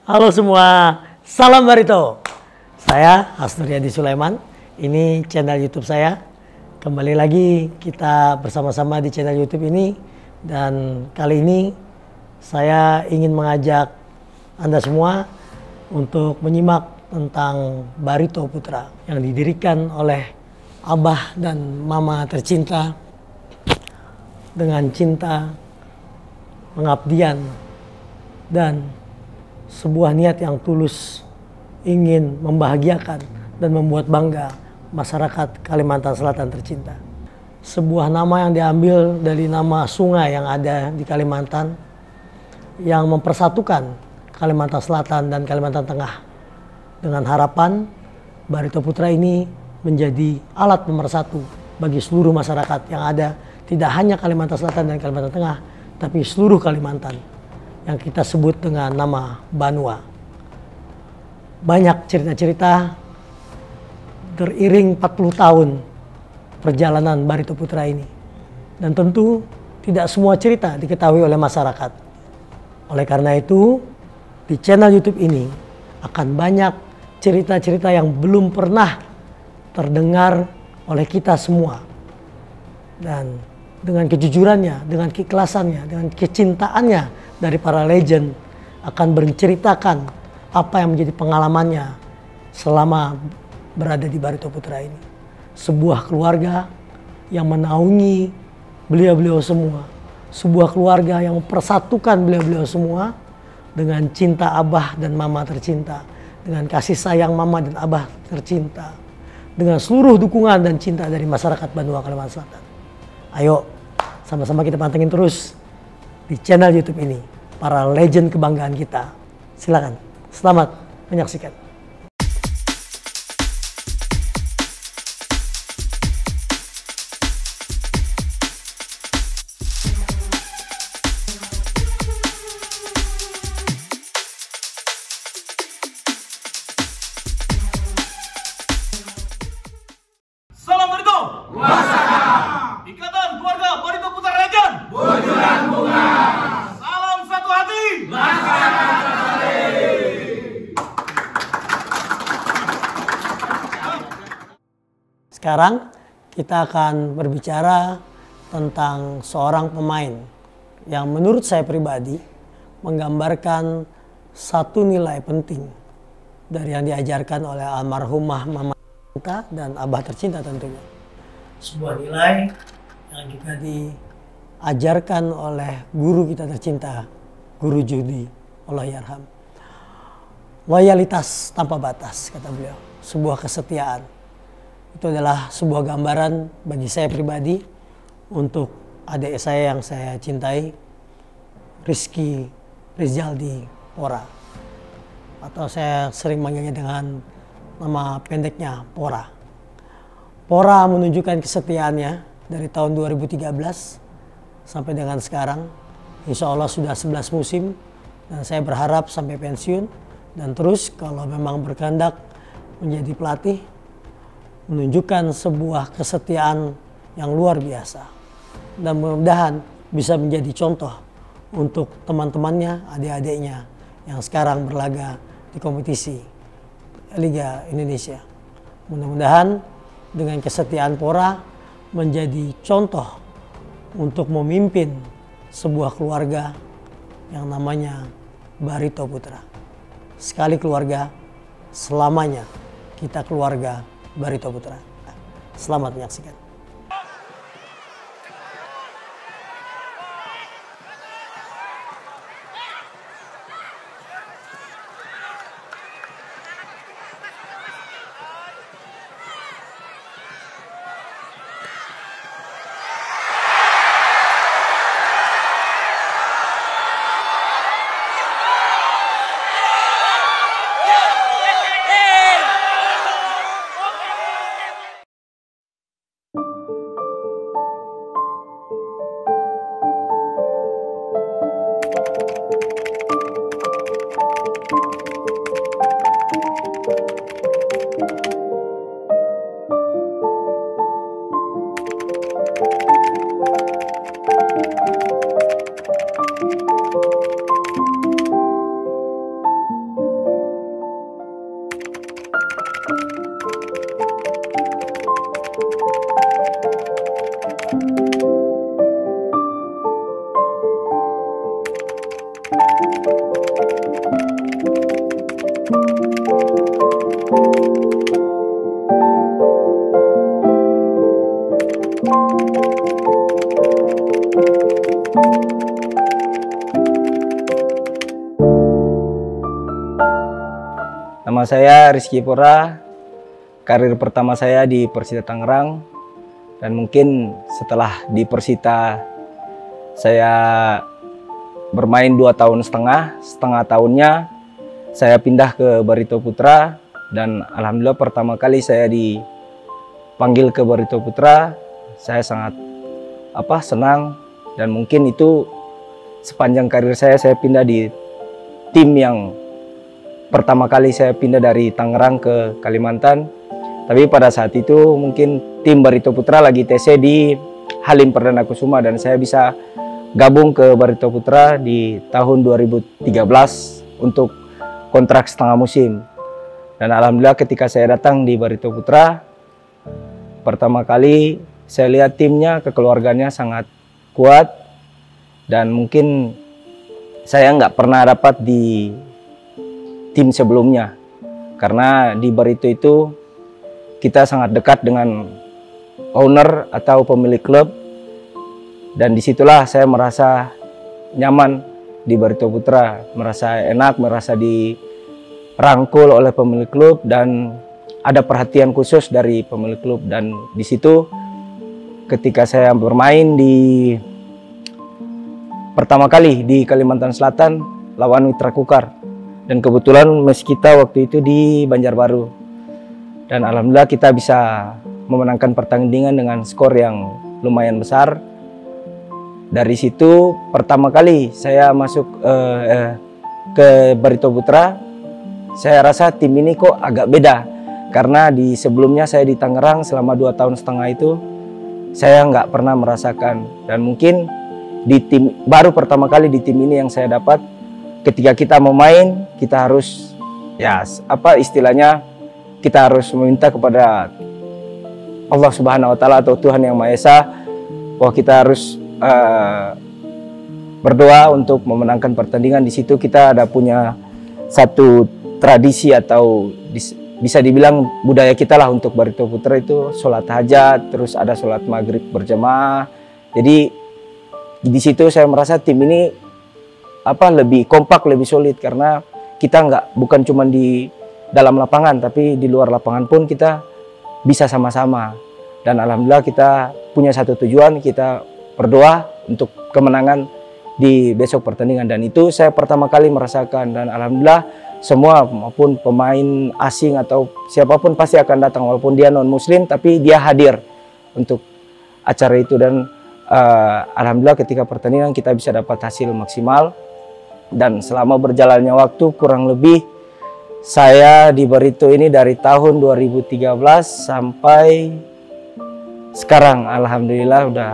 Halo semua, salam Barito. Saya Hasnuryadi Sulaiman. Ini channel YouTube saya. Kembali lagi kita bersama-sama di channel YouTube ini. Dan kali ini saya ingin mengajak Anda semua untuk menyimak tentang Barito Putra yang didirikan oleh Abah dan Mama tercinta dengan cinta, pengabdian, dan sebuah niat yang tulus ingin membahagiakan dan membuat bangga masyarakat Kalimantan Selatan tercinta. Sebuah nama yang diambil dari nama sungai yang ada di Kalimantan yang mempersatukan Kalimantan Selatan dan Kalimantan Tengah, dengan harapan Barito Putra ini menjadi alat pemersatu bagi seluruh masyarakat yang ada, tidak hanya Kalimantan Selatan dan Kalimantan Tengah, tapi seluruh Kalimantan yang kita sebut dengan nama Banua. Banyak cerita-cerita teriring 40 tahun perjalanan Barito Putra ini. Dan tentu tidak semua cerita diketahui oleh masyarakat. Oleh karena itu, di channel YouTube ini akan banyak cerita-cerita yang belum pernah terdengar oleh kita semua. Dan dengan kejujurannya, dengan keikhlasannya, dengan kecintaannya dari para legend akan berceritakan apa yang menjadi pengalamannya selama berada di Barito Putra ini. Sebuah keluarga yang menaungi beliau-beliau semua. Sebuah keluarga yang mempersatukan beliau-beliau semua dengan cinta Abah dan Mama tercinta. Dengan kasih sayang Mama dan Abah tercinta. Dengan seluruh dukungan dan cinta dari masyarakat Banua Kalimantan Selatan. Ayo, sama-sama kita pantengin terus di channel YouTube ini para legend kebanggaan kita. Silakan, selamat menyaksikan. Salam Barito. Ikatan keluarga Barito Putra Legend. Bujuran bunga. Salam satu hati. Sekarang kita akan berbicara tentang seorang pemain yang menurut saya pribadi menggambarkan satu nilai penting dari yang diajarkan oleh almarhumah Mama tercinta dan Abah tercinta tentunya. Sebuah nilai yang juga diajarkan oleh guru kita tercinta, Guru Judi, Allahyarham. Loyalitas tanpa batas, kata beliau. Sebuah kesetiaan. Itu adalah sebuah gambaran bagi saya pribadi untuk adik saya yang saya cintai, Rizky Rizaldi Pora. Atau saya sering manggilnya dengan nama pendeknya Pora. Pora menunjukkan kesetiaannya dari tahun 2013 sampai dengan sekarang. Insya Allah sudah 11 musim dan saya berharap sampai pensiun. Dan terus kalau memang berkehendak menjadi pelatih, menunjukkan sebuah kesetiaan yang luar biasa. Dan mudah-mudahan bisa menjadi contoh untuk teman-temannya, adik-adiknya yang sekarang berlaga di kompetisi Liga Indonesia. Mudah-mudahan dengan kesetiaan Pora menjadi contoh untuk memimpin sebuah keluarga yang namanya Barito Putra. Sekali keluarga, selamanya kita keluarga Barito Putra. Selamat menyaksikan. Nama saya Rizky Pora. Karir pertama saya di Persita Tangerang, dan mungkin setelah di Persita saya bermain 2 tahun setengah tahunnya saya pindah ke Barito Putra, dan alhamdulillah pertama kali saya dipanggil ke Barito Putra, saya sangat senang, dan mungkin itu sepanjang karir saya pindah di tim yang pertama kali saya pindah dari Tangerang ke Kalimantan. Tapi pada saat itu mungkin tim Barito Putra lagi TC di Halim Perdana Kusuma, dan saya bisa gabung ke Barito Putra di tahun 2013 untuk kontrak setengah musim. Dan alhamdulillah ketika saya datang di Barito Putra, pertama kali saya lihat timnya, kekeluarganya sangat kuat, dan mungkin saya nggak pernah dapat di tim sebelumnya, karena di Barito itu kita sangat dekat dengan owner atau pemilik klub, dan disitulah saya merasa nyaman di Barito Putra, merasa enak, merasa dirangkul oleh pemilik klub, dan ada perhatian khusus dari pemilik klub. Dan di situ ketika saya bermain di pertama kali di Kalimantan Selatan lawan Mitra Kukar, dan kebetulan mes kita waktu itu di Banjarbaru. Dan alhamdulillah kita bisa memenangkan pertandingan dengan skor yang lumayan besar. Dari situ pertama kali saya masuk ke Barito Putra, saya rasa tim ini kok agak beda. Karena di sebelumnya saya di Tangerang selama 2 tahun setengah itu, saya nggak pernah merasakan. Dan mungkin di tim baru pertama kali di tim ini yang saya dapat, ketika kita mau main, kita harus istilahnya kita harus meminta kepada Allah Subhanahu wa Ta'ala atau Tuhan Yang Maha Esa, bahwa kita harus berdoa untuk memenangkan pertandingan. Di situ kita ada punya satu tradisi atau bisa dibilang budaya kita lah untuk Barito Putra, itu sholat hajat, terus ada sholat maghrib berjamaah. Jadi di situ saya merasa tim ini lebih kompak, lebih solid, karena kita bukan cuma di dalam lapangan, tapi di luar lapangan pun kita bisa sama-sama. Dan alhamdulillah kita punya satu tujuan, kita berdoa untuk kemenangan di besok pertandingan. Dan itu saya pertama kali merasakan, dan alhamdulillah semua maupun pemain asing atau siapapun pasti akan datang, walaupun dia non muslim tapi dia hadir untuk acara itu. Dan alhamdulillah ketika pertandingan kita bisa dapat hasil maksimal. Dan selama berjalannya waktu, kurang lebih saya di Barito ini dari tahun 2013 sampai sekarang, alhamdulillah udah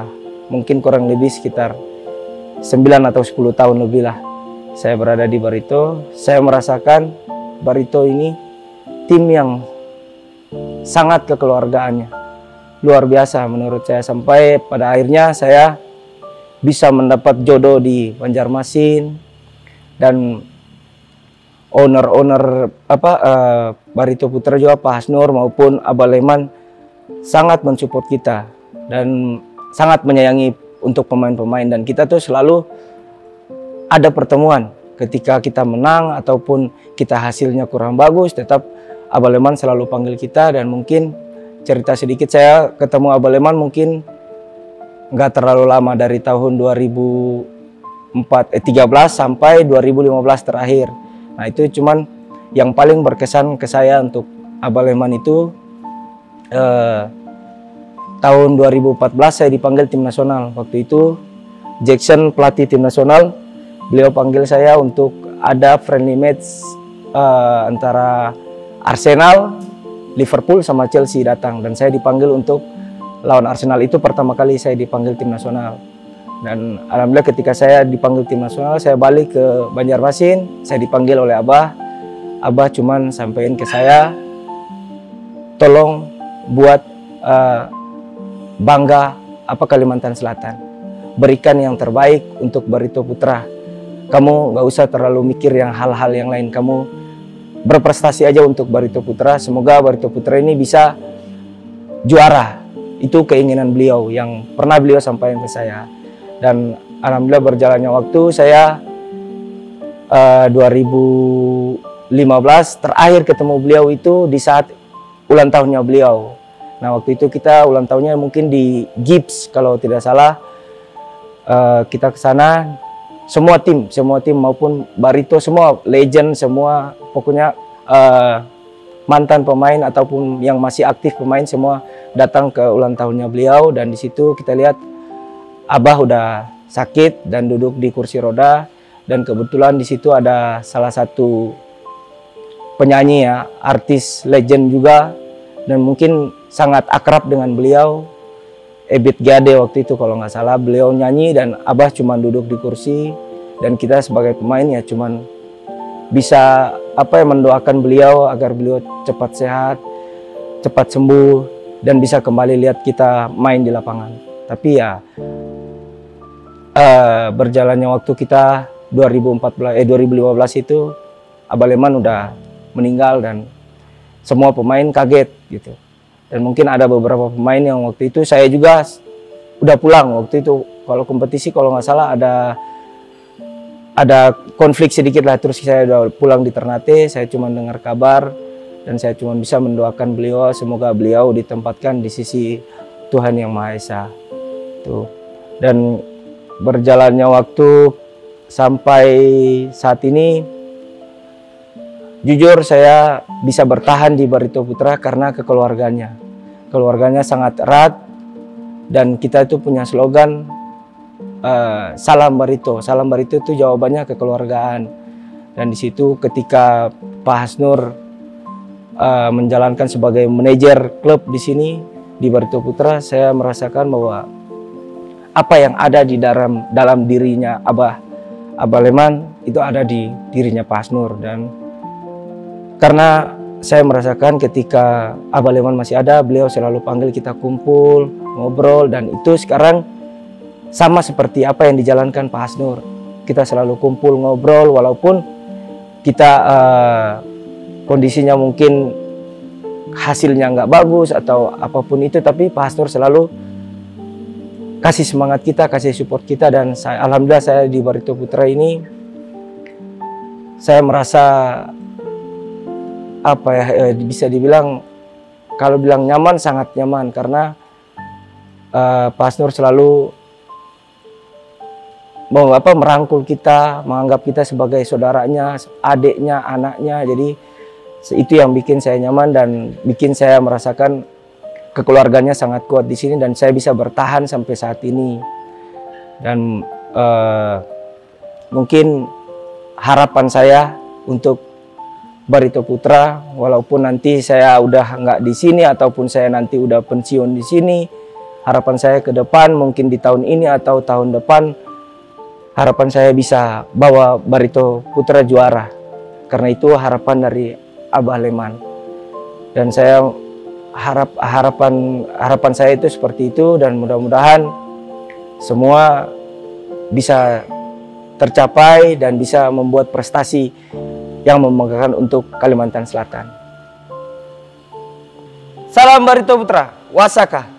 mungkin kurang lebih sekitar 9 atau 10 tahun lebih lah saya berada di Barito. Saya merasakan Barito ini tim yang sangat kekeluargaannya luar biasa menurut saya, sampai pada akhirnya saya bisa mendapat jodoh di Banjarmasin, dan owner Barito Putra juga Pak Hasnur maupun Abah Leman sangat mensupport kita dan sangat menyayangi untuk pemain-pemain. Dan kita tuh selalu ada pertemuan ketika kita menang ataupun kita hasilnya kurang bagus, tetap Abah Leman selalu panggil kita. Dan mungkin cerita sedikit, saya ketemu Abah Leman mungkin nggak terlalu lama, dari tahun 2013 sampai 2015 terakhir. Nah itu cuman yang paling berkesan ke saya untuk Abah Leman itu tahun 2014 saya dipanggil tim nasional. Waktu itu Jackson pelatih tim nasional, beliau panggil saya untuk ada friendly match antara Arsenal, Liverpool sama Chelsea datang, dan saya dipanggil untuk lawan Arsenal. Itu pertama kali saya dipanggil tim nasional. Dan alhamdulillah ketika saya dipanggil tim nasional, saya balik ke Banjarmasin, saya dipanggil oleh Abah. Abah cuman sampein ke saya, tolong buat bangga Kalimantan Selatan, berikan yang terbaik untuk Barito Putra. Kamu nggak usah terlalu mikir yang hal-hal yang lain, kamu berprestasi aja untuk Barito Putra. Semoga Barito Putra ini bisa juara. Itu keinginan beliau yang pernah beliau sampaikan ke saya. Dan alhamdulillah berjalannya waktu, saya 2015 terakhir ketemu beliau itu di saat ulang tahunnya beliau. Nah, waktu itu kita ulang tahunnya mungkin di Gibbs kalau tidak salah. Kita ke sana semua tim maupun Barito, semua legend, semua pokoknya mantan pemain ataupun yang masih aktif pemain semua datang ke ulang tahunnya beliau. Dan di situ kita lihat Abah udah sakit dan duduk di kursi roda, dan kebetulan di situ ada salah satu penyanyi ya, artis legend juga, dan mungkin sangat akrab dengan beliau, Ebit Gade waktu itu kalau nggak salah. Beliau nyanyi dan Abah cuma duduk di kursi, dan kita sebagai pemain ya cuman bisa mendoakan beliau agar beliau cepat sehat, cepat sembuh, dan bisa kembali lihat kita main di lapangan. Tapi ya berjalannya waktu kita 2015 itu Abah Lehman udah meninggal dan semua pemain kaget gitu. Dan mungkin ada beberapa pemain yang waktu itu saya juga udah pulang waktu itu. Kalau kompetisi kalau nggak salah ada konflik sedikit lah, terus saya udah pulang di Ternate. Saya cuma dengar kabar dan saya cuma bisa mendoakan beliau, semoga beliau ditempatkan di sisi Tuhan Yang Maha Esa. Tuh. Dan berjalannya waktu sampai saat ini, jujur saya bisa bertahan di Barito Putra karena kekeluarganya. Keluarganya sangat erat, dan kita itu punya slogan Salam Barito. Salam Barito itu jawabannya kekeluargaan. Dan di situ ketika Pak Hasnur menjalankan sebagai manajer klub di sini di Barito Putra, saya merasakan bahwa apa yang ada di dalam dirinya Abah Lehman itu ada di dirinya Pak Hasnur. Dan karena saya merasakan ketika Abah Lehman masih ada, beliau selalu panggil kita kumpul, ngobrol, dan itu sekarang sama seperti apa yang dijalankan Pak Hasnur. Kita selalu kumpul, ngobrol, walaupun kita kondisinya mungkin hasilnya nggak bagus atau apapun itu, tapi Pak Hasnur selalu kasih semangat kita, kasih support kita. Dan alhamdulillah saya di Barito Putra ini, saya merasa bisa dibilang, kalau bilang nyaman, sangat nyaman, karena Pak Hasnur selalu merangkul kita, menganggap kita sebagai saudaranya, adiknya, anaknya. Jadi itu yang bikin saya nyaman dan bikin saya merasakan kekeluarganya sangat kuat di sini, dan saya bisa bertahan sampai saat ini. Dan mungkin harapan saya untuk Barito Putra, walaupun nanti saya udah nggak di sini ataupun saya nanti udah pensiun di sini, harapan saya ke depan mungkin di tahun ini atau tahun depan, harapan saya bisa bawa Barito Putra juara, karena itu harapan dari Abah Lehman. Dan saya harapan saya itu seperti itu, dan mudah-mudahan semua bisa tercapai dan bisa membuat prestasi yang membanggakan untuk Kalimantan Selatan. Salam Barito Putra, Wasaka.